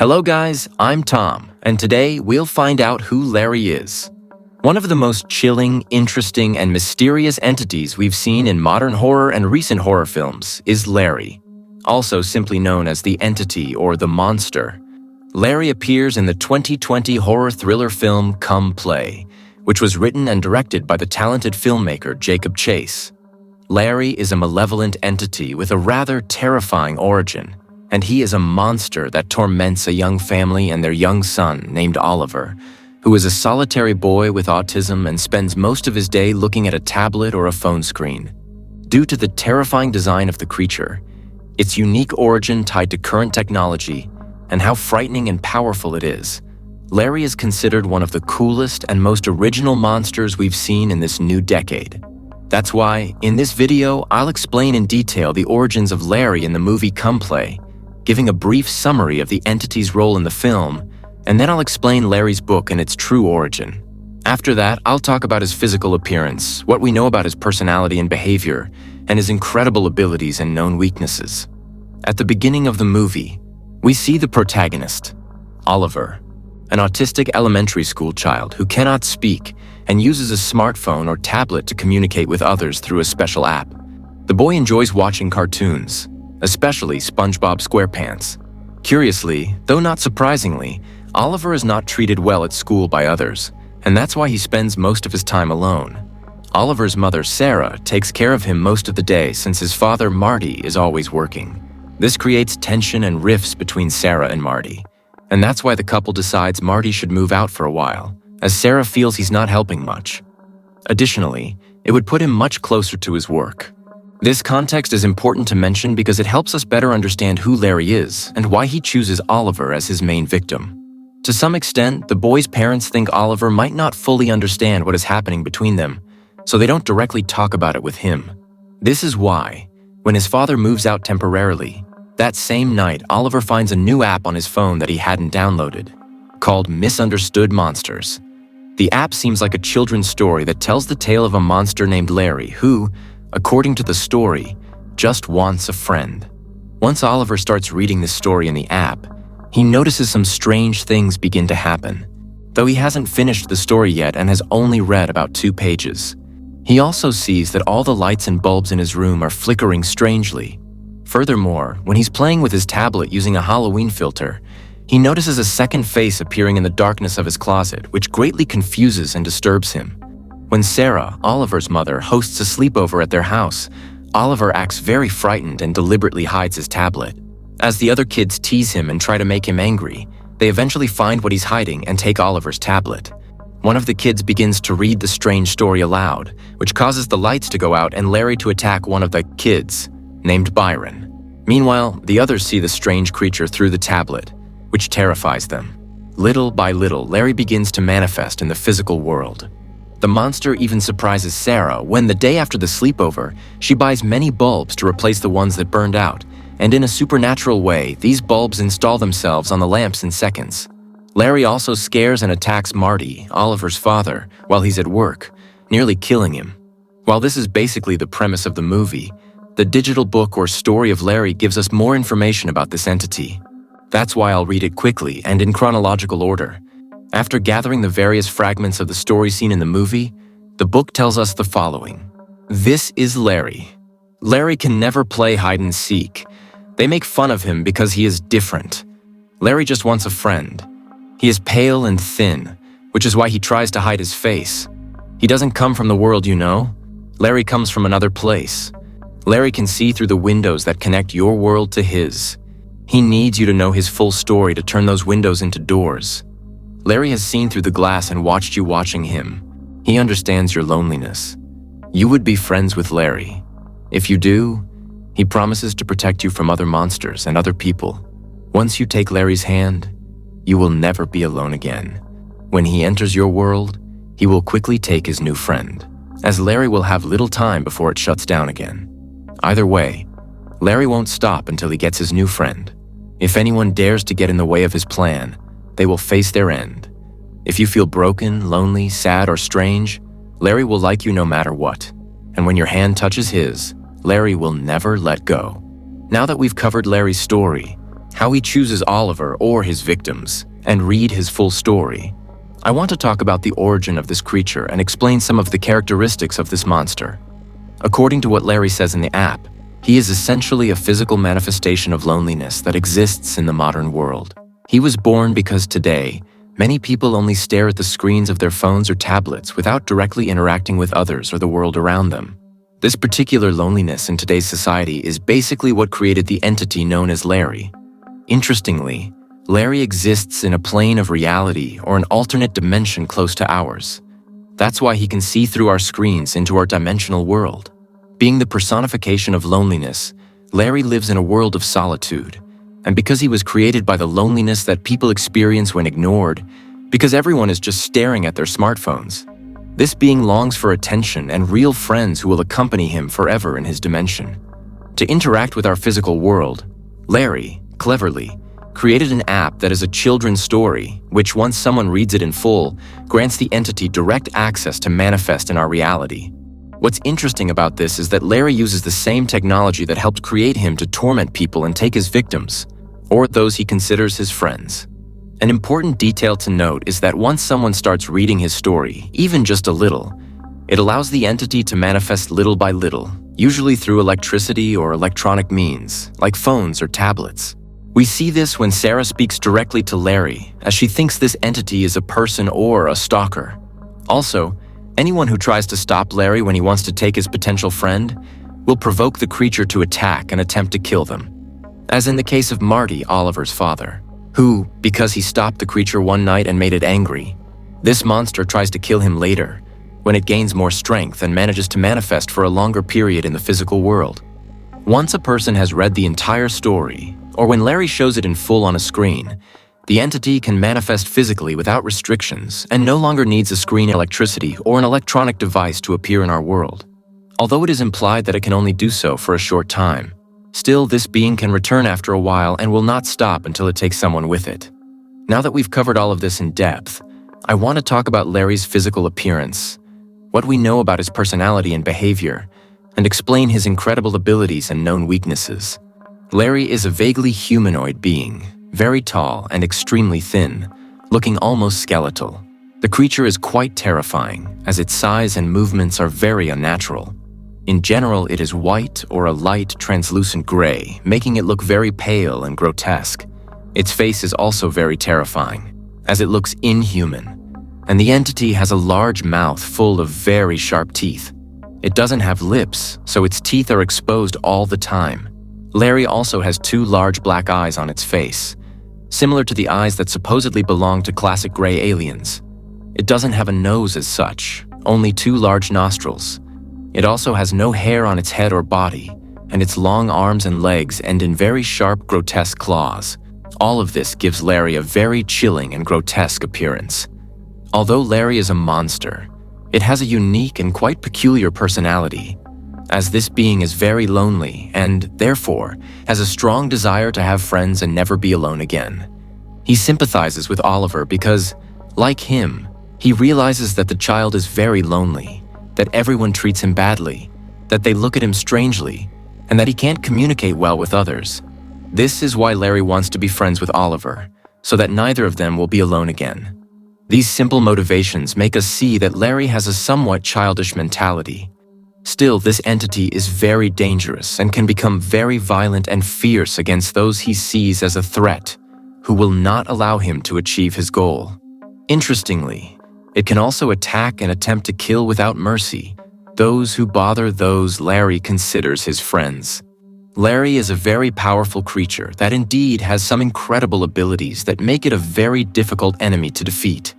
Hello guys, I'm Tom, and today we'll find out who Larry is. One of the most chilling, interesting, and mysterious entities we've seen in modern horror and recent horror films is Larry, also simply known as the Entity or the Monster. Larry appears in the 2020 horror thriller film Come Play, which was written and directed by the talented filmmaker Jacob Chase. Larry is a malevolent entity with a rather terrifying origin, and he is a monster that torments a young family and their young son named Oliver, who is a solitary boy with autism and spends most of his day looking at a tablet or a phone screen. Due to the terrifying design of the creature, its unique origin tied to current technology, and how frightening and powerful it is, Larry is considered one of the coolest and most original monsters we've seen in this new decade. That's why, in this video, I'll explain in detail the origins of Larry in the movie Come Play, giving a brief summary of the entity's role in the film, and then I'll explain Larry's book and its true origin. After that, I'll talk about his physical appearance, what we know about his personality and behavior, and his incredible abilities and known weaknesses. At the beginning of the movie, we see the protagonist, Oliver, an autistic elementary school child who cannot speak and uses a smartphone or tablet to communicate with others through a special app. The boy enjoys watching cartoons, especially SpongeBob SquarePants. Curiously, though not surprisingly, Oliver is not treated well at school by others, and that's why he spends most of his time alone. Oliver's mother, Sarah, takes care of him most of the day since his father, Marty, is always working. This creates tension and rifts between Sarah and Marty, and that's why the couple decides Marty should move out for a while, as Sarah feels he's not helping much. Additionally, it would put him much closer to his work. This context is important to mention because it helps us better understand who Larry is and why he chooses Oliver as his main victim. To some extent, the boy's parents think Oliver might not fully understand what is happening between them, so they don't directly talk about it with him. This is why, when his father moves out temporarily, that same night Oliver finds a new app on his phone that he hadn't downloaded, called Misunderstood Monsters. The app seems like a children's story that tells the tale of a monster named Larry who, according to the story, just wants a friend. Once Oliver starts reading this story in the app, he notices some strange things begin to happen, though he hasn't finished the story yet and has only read about 2 pages. He also sees that all the lights and bulbs in his room are flickering strangely. Furthermore, when he's playing with his tablet using a Halloween filter, he notices a second face appearing in the darkness of his closet, which greatly confuses and disturbs him. When Sarah, Oliver's mother, hosts a sleepover at their house, Oliver acts very frightened and deliberately hides his tablet. As the other kids tease him and try to make him angry, they eventually find what he's hiding and take Oliver's tablet. One of the kids begins to read the strange story aloud, which causes the lights to go out and Larry to attack one of the kids, named Byron. Meanwhile, the others see the strange creature through the tablet, which terrifies them. Little by little, Larry begins to manifest in the physical world. The monster even surprises Sarah when, the day after the sleepover, she buys many bulbs to replace the ones that burned out, and in a supernatural way, these bulbs install themselves on the lamps in seconds. Larry also scares and attacks Marty, Oliver's father, while he's at work, nearly killing him. While this is basically the premise of the movie, the digital book or story of Larry gives us more information about this entity. That's why I'll read it quickly and in chronological order. After gathering the various fragments of the story seen in the movie, the book tells us the following. This is Larry. Larry can never play hide and seek. They make fun of him because he is different. Larry just wants a friend. He is pale and thin, which is why he tries to hide his face. He doesn't come from the world you know. Larry comes from another place. Larry can see through the windows that connect your world to his. He needs you to know his full story to turn those windows into doors. Larry has seen through the glass and watched you watching him. He understands your loneliness. You would be friends with Larry. If you do, he promises to protect you from other monsters and other people. Once you take Larry's hand, you will never be alone again. When he enters your world, he will quickly take his new friend, as Larry will have little time before it shuts down again. Either way, Larry won't stop until he gets his new friend. If anyone dares to get in the way of his plan, they will face their end. If you feel broken, lonely, sad, or strange, Larry will like you no matter what. And when your hand touches his, Larry will never let go. Now that we've covered Larry's story, how he chooses Oliver or his victims, and read his full story. I want to talk about the origin of this creature and explain some of the characteristics of this monster. According to what Larry says in the app, he is essentially a physical manifestation of loneliness that exists in the modern world. He was born because today, many people only stare at the screens of their phones or tablets without directly interacting with others or the world around them. This particular loneliness in today's society is basically what created the entity known as Larry. Interestingly, Larry exists in a plane of reality or an alternate dimension close to ours. That's why he can see through our screens into our dimensional world. Being the personification of loneliness, Larry lives in a world of solitude. And because he was created by the loneliness that people experience when ignored, because everyone is just staring at their smartphones, this being longs for attention and real friends who will accompany him forever in his dimension. To interact with our physical world, Larry, cleverly, created an app that is a children's story, which once someone reads it in full, grants the entity direct access to manifest in our reality. What's interesting about this is that Larry uses the same technology that helped create him to torment people and take his victims, or those he considers his friends. An important detail to note is that once someone starts reading his story, even just a little, it allows the entity to manifest little by little, usually through electricity or electronic means, like phones or tablets. We see this when Sarah speaks directly to Larry, as she thinks this entity is a person or a stalker. Also, anyone who tries to stop Larry when he wants to take his potential friend will provoke the creature to attack and attempt to kill them. As in the case of Marty, Oliver's father, who, because he stopped the creature one night and made it angry, this monster tries to kill him later, when it gains more strength and manages to manifest for a longer period in the physical world. Once a person has read the entire story, or when Larry shows it in full on a screen, the entity can manifest physically without restrictions and no longer needs a screen, electricity, or an electronic device to appear in our world. Although it is implied that it can only do so for a short time, still this being can return after a while and will not stop until it takes someone with it. Now that we've covered all of this in depth, I want to talk about Larry's physical appearance, what we know about his personality and behavior, and explain his incredible abilities and known weaknesses. Larry is a vaguely humanoid being, very tall and extremely thin, looking almost skeletal. The creature is quite terrifying, as its size and movements are very unnatural. In general, it is white or a light, translucent gray, making it look very pale and grotesque. Its face is also very terrifying, as it looks inhuman, and the entity has a large mouth full of very sharp teeth. It doesn't have lips, so its teeth are exposed all the time. Larry also has two large black eyes on its face, similar to the eyes that supposedly belong to classic gray aliens. It doesn't have a nose as such, only two large nostrils. It also has no hair on its head or body, and its long arms and legs end in very sharp, grotesque claws. All of this gives Larry a very chilling and grotesque appearance. Although Larry is a monster, it has a unique and quite peculiar personality, as this being is very lonely and, therefore, has a strong desire to have friends and never be alone again. He sympathizes with Oliver because, like him, he realizes that the child is very lonely, that everyone treats him badly, that they look at him strangely, and that he can't communicate well with others. This is why Larry wants to be friends with Oliver, so that neither of them will be alone again. These simple motivations make us see that Larry has a somewhat childish mentality. Still, this entity is very dangerous and can become very violent and fierce against those he sees as a threat, who will not allow him to achieve his goal. Interestingly, it can also attack and attempt to kill without mercy those who bother those Larry considers his friends. Larry is a very powerful creature that indeed has some incredible abilities that make it a very difficult enemy to defeat.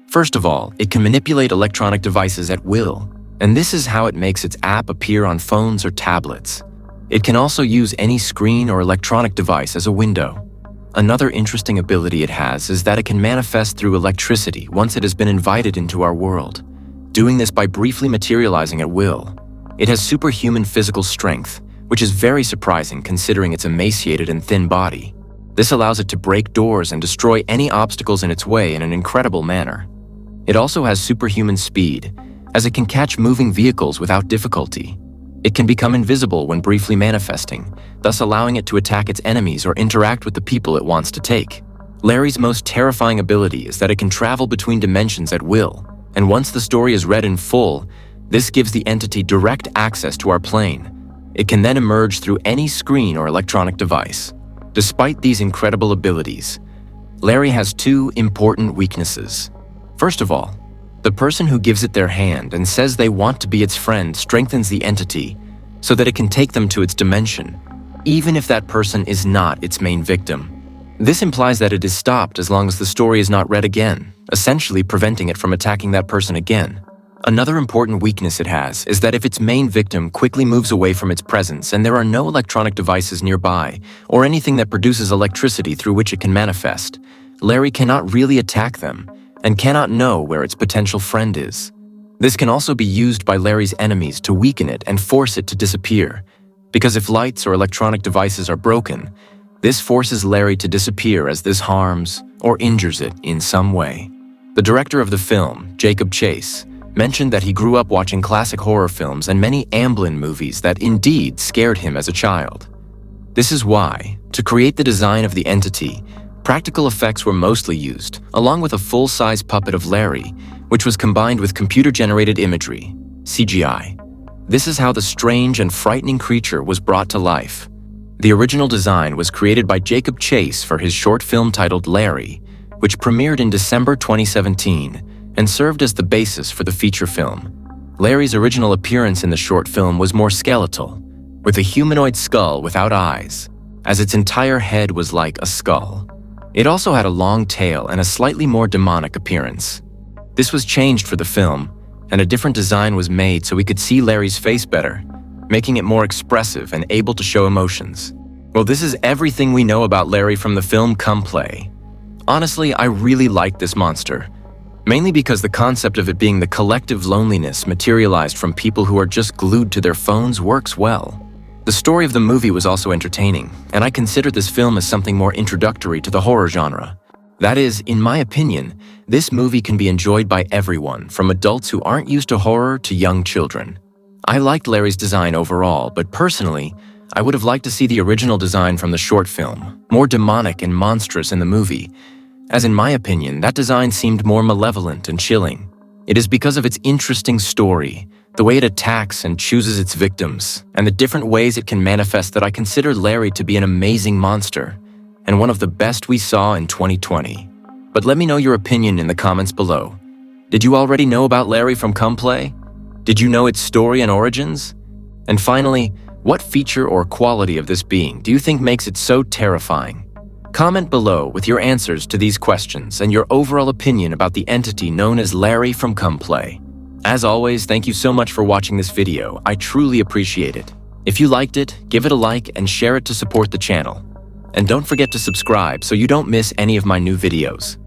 First of all, it can manipulate electronic devices at will, and this is how it makes its app appear on phones or tablets. It can also use any screen or electronic device as a window. Another interesting ability it has is that it can manifest through electricity once it has been invited into our world, doing this by briefly materializing at will. It has superhuman physical strength, which is very surprising considering its emaciated and thin body. This allows it to break doors and destroy any obstacles in its way in an incredible manner. It also has superhuman speed, as it can catch moving vehicles without difficulty. It can become invisible when briefly manifesting, thus allowing it to attack its enemies or interact with the people it wants to take. Larry's most terrifying ability is that it can travel between dimensions at will, and once the story is read in full, this gives the entity direct access to our plane. It can then emerge through any screen or electronic device. Despite these incredible abilities, Larry has two important weaknesses. First of all, the person who gives it their hand and says they want to be its friend strengthens the entity so that it can take them to its dimension, even if that person is not its main victim. This implies that it is stopped as long as the story is not read again, essentially preventing it from attacking that person again. Another important weakness it has is that if its main victim quickly moves away from its presence and there are no electronic devices nearby or anything that produces electricity through which it can manifest, Larry cannot really attack them and cannot know where its potential friend is. This can also be used by Larry's enemies to weaken it and force it to disappear, because if lights or electronic devices are broken, this forces Larry to disappear as this harms or injures it in some way. The director of the film, Jacob Chase, mentioned that he grew up watching classic horror films and many Amblin movies that indeed scared him as a child. This is why, to create the design of the entity, practical effects were mostly used, along with a full-size puppet of Larry, which was combined with computer-generated imagery, CGI. This is how the strange and frightening creature was brought to life. The original design was created by Jacob Chase for his short film titled Larry, which premiered in December 2017 and served as the basis for the feature film. Larry's original appearance in the short film was more skeletal, with a humanoid skull without eyes, as its entire head was like a skull. It also had a long tail and a slightly more demonic appearance. This was changed for the film, and a different design was made so we could see Larry's face better, making it more expressive and able to show emotions. Well, this is everything we know about Larry from the film Come Play. Honestly, I really liked this monster, mainly because the concept of it being the collective loneliness materialized from people who are just glued to their phones works well. The story of the movie was also entertaining, and I consider this film as something more introductory to the horror genre. That is, in my opinion, this movie can be enjoyed by everyone, from adults who aren't used to horror to young children. I liked Larry's design overall, but personally, I would have liked to see the original design from the short film, more demonic and monstrous in the movie, as in my opinion, that design seemed more malevolent and chilling. It is because of its interesting story, the way it attacks and chooses its victims, and the different ways it can manifest that I consider Larry to be an amazing monster, and one of the best we saw in 2020. But let me know your opinion in the comments below. Did you already know about Larry from Come Play? Did you know its story and origins? And finally, what feature or quality of this being do you think makes it so terrifying? Comment below with your answers to these questions and your overall opinion about the entity known as Larry from Come Play. As always, thank you so much for watching this video. I truly appreciate it. If you liked it, give it a like and share it to support the channel. And don't forget to subscribe so you don't miss any of my new videos.